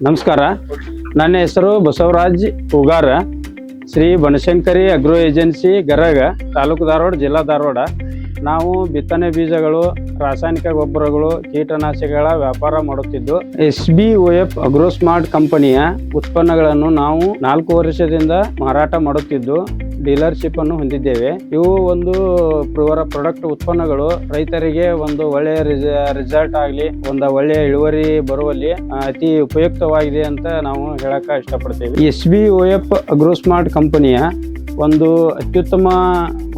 ನಮಸ್ಕಾರ. ನನ್ನ ಹೆಸರು ಬಸವರಾಜ್ ಹೂಗಾರ, ಶ್ರೀ ಬನಶಂಕರಿ ಅಗ್ರೋ ಏಜೆನ್ಸಿ ಗರಗ, ತಾಲೂಕು ಧಾರವಾಡ, ಜಿಲ್ಲಾ ಧಾರವಾಡ. ನಾವು ಬಿತ್ತನೆ ಬೀಜಗಳು, ರಾಸಾಯನಿಕ ಗೊಬ್ಬರಗಳು, ಕೀಟನಾಶಕಗಳ ವ್ಯಾಪಾರ ಮಾಡುತ್ತಿದ್ದು, SBOF ಅಗ್ರೋಸ್ಮಾರ್ಟ್ ಕಂಪನಿಯ ಉತ್ಪನ್ನಗಳನ್ನು ನಾವು 4 ವರ್ಷದಿಂದ ಮಾರಾಟ ಮಾಡುತ್ತಿದ್ದು ಡೀಲರ್ಶಿಪ್ ಅನ್ನು ಹೊಂದಿದ್ದೇವೆ. ಇವು ಒಂದು ಪ್ರಾಡಕ್ಟ್ ಉತ್ಪನ್ನಗಳು ರೈತರಿಗೆ ಒಂದು ಒಳ್ಳೆಯ ರಿಸಲ್ಟ್ ಆಗಲಿ, ಒಂದು ಒಳ್ಳೆಯ ಇಳುವರಿ ಬರುವಲ್ಲಿ ಅತಿ ಉಪಯುಕ್ತವಾಗಿದೆ ಅಂತ ನಾವು ಹೇಳಕ ಇಷ್ಟಪಡ್ತೇವೆ. SBOF ಅಗ್ರೋಸ್ಮಾರ್ಟ್ ಕಂಪನಿಯ ಒಂದು ಅತ್ಯುತ್ತಮ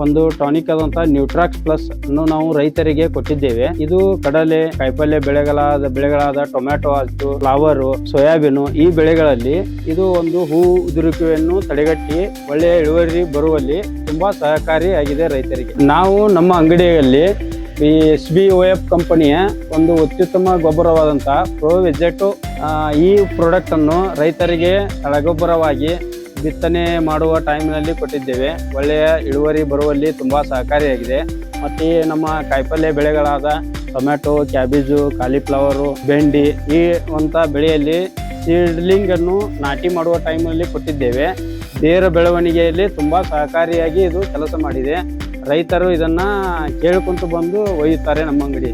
ಒಂದು ಟಾನಿಕ್ ಆದಂತಹ ನ್ಯೂಟ್ರಾಕ್ಸ್ ಪ್ಲಸ್ ಅನ್ನು ನಾವು ರೈತರಿಗೆ ಕೊಟ್ಟಿದ್ದೇವೆ. ಇದು ಕಡಲೆ, ಕಾಯಿಪಲ್ಯ ಬೆಳೆಗಳಾದ ಟೊಮ್ಯಾಟೊ ಆಯ್ತು, ಫ್ಲವರ್, ಸೋಯಾಬೀನು ಈ ಬೆಳೆಗಳಲ್ಲಿ ಇದು ಒಂದು ಹೂ ಉದುರುವಿಕೆಯನ್ನು ತಡೆಗಟ್ಟಿ ಒಳ್ಳೆಯ ಇಳುವರಿ ಬರುವಲ್ಲಿ ತುಂಬಾ ಸಹಕಾರಿಯಾಗಿದೆ ರೈತರಿಗೆ. ನಾವು ನಮ್ಮ ಅಂಗಡಿಯಲ್ಲಿ ಈ SBOF ಕಂಪನಿಯ ಒಂದು ಅತ್ಯುತ್ತಮ ಗೊಬ್ಬರವಾದಂತಹ ಪ್ರೋವೆಜೆಟೋ ಈ ಪ್ರಾಡಕ್ಟ್ ಅನ್ನು ರೈತರಿಗೆ ರಸಗೊಬ್ಬರವಾಗಿ ಬಿತ್ತನೆ ಮಾಡುವ ಟೈಮ್ನಲ್ಲಿ ಕೊಟ್ಟಿದ್ದೇವೆ. ಒಳ್ಳೆಯ ಇಳುವರಿ ಬರುವಲ್ಲಿ ತುಂಬಾ ಸಹಕಾರಿಯಾಗಿದೆ. ಮತ್ತು ನಮ್ಮ ಕಾಯಿಪಲ್ಯ ಬೆಳೆಗಳಾದ ಟೊಮ್ಯಾಟೊ, ಕ್ಯಾಬೇಜು, ಕಾಲಿಫ್ಲವರು, ಬೆಂಡಿ ಈ ಬೆಳೆಯಲ್ಲಿ ಸೀಡ್ಲಿಂಗ್ ಅನ್ನು ನಾಟಿ ಮಾಡುವ ಟೈಮಲ್ಲಿ ಕೊಟ್ಟಿದ್ದೇವೆ. ಬೇರ ಬೆಳವಣಿಗೆಯಲ್ಲಿ ತುಂಬಾ ಸಹಕಾರಿಯಾಗಿ ಇದು ಕೆಲಸ ಮಾಡಿದೆ. ರೈತರು ಇದನ್ನ ಕೇಳಿಕೊಂಡು ಬಂದು ಒಯ್ಯುತ್ತಾರೆ ನಮ್ಮ ಅಂಗಡಿ.